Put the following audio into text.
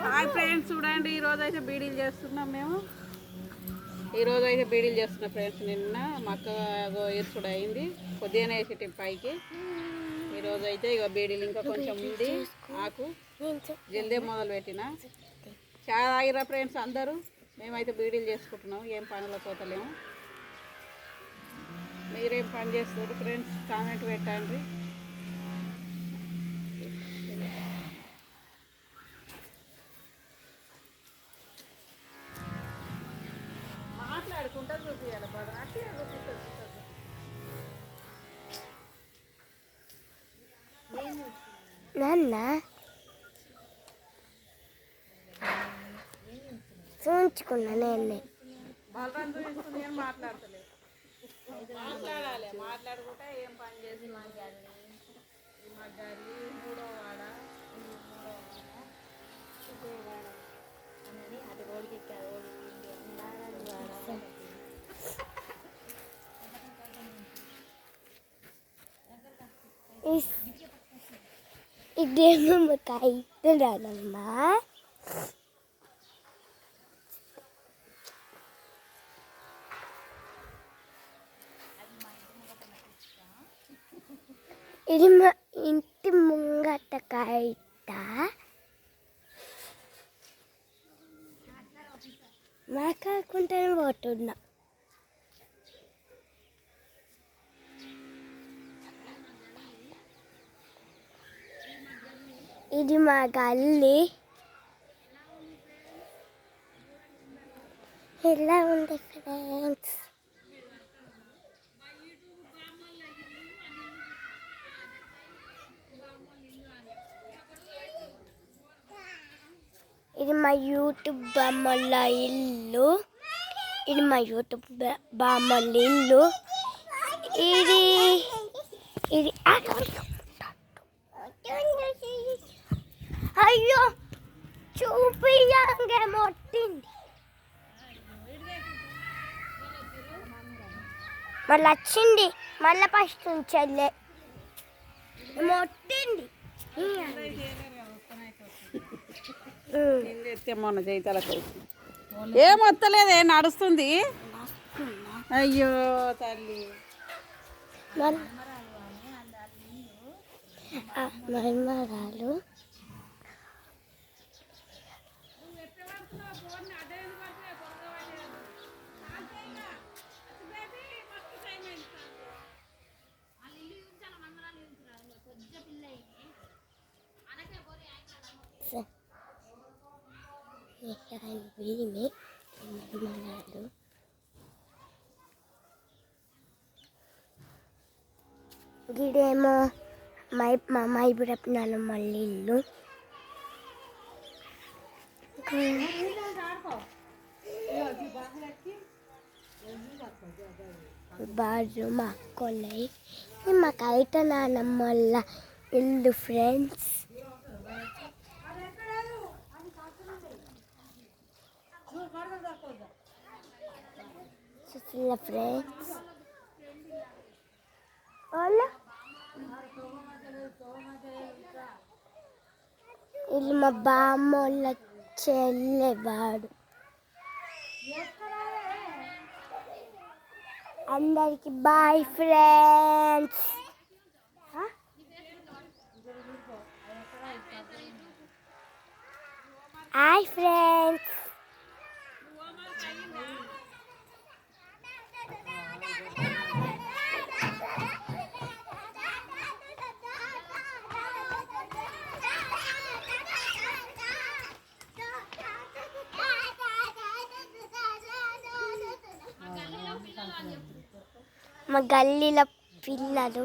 Hi friends, చూడండి ఈరోజు అయితే బీడీలు చేస్తున్నాం మేము. ఈరోజు అయితే బీడీలు చేస్తున్నాం ఫ్రెండ్స్. నిన్న మక్క ఇరుసుడు అయింది, కొద్దిగానే వేసేటి పైకి. ఈరోజు అయితే ఇక బీడీలు ఇంకా కొంచెం ఉంది. ఆకు జల్దే మొదలు పెట్టిన. చాలా ఆగిరా ఫ్రెండ్స్ అందరూ. మేమైతే బీడీలు చేసుకుంటున్నాం, ఏం పనులు పోతలేము. మీరేం పని చేస్తారు ఫ్రెండ్స్? కామెంట్ పెట్టండి. మాట్లాడుకుంటా చూపించాలి బాగా, అట్టే చూపిస్తుంది. నాన్న చూపించుకున్నా నేను బలరాం చూపించుకుని ఏం మాట్లాడతలేదు. మాట్లాడాలి, మాట్లాడుకుంటా ఏం పని చేసి ఈ మగ్గాలి మూడో వాడ అది రోడ్కి ఇదేమో మాకు అవుతున్నానమ్మా. ఇది మా ఇంటి ముంగట కైత మాట్లాడుకుంటూనే పోతున్నా. ఇది మా గల్లి. ఎలా ఉంది ఫ్రెండ్స్? ఇది మా యూట్యూబ్ బామ్మల ఇల్లు. ఇది మా యూట్యూబ్ బామ్మల ఇల్లు. ఇది ఇది అయ్యో చూపియంగా మొట్టింది. మళ్ళీ వచ్చింది, మళ్ళీ ఫస్ట్ ఉంచలే మొట్టింది. మొన్న జైతాలకు ఏం వస్తలేదే, నడుస్తుంది. అయ్యో తల్లి, మర్మరాలు మర్మరాలు గిడేమో మా మైబురపు మళ్ళీ ఇల్లు. బాజు మా అక్కలై మాకు అయితే నానమ్మ వాళ్ళ ఇల్లు ఫ్రెండ్స్. చూసిన ఫ్రెండ్స్ వీళ్ళు మా బామ్మ వాళ్ళ చెల్లెవాడు. అందరికి బాయ్ ఫ్రెండ్స్. Hi friends. మా గల్లీలో పిల్లలు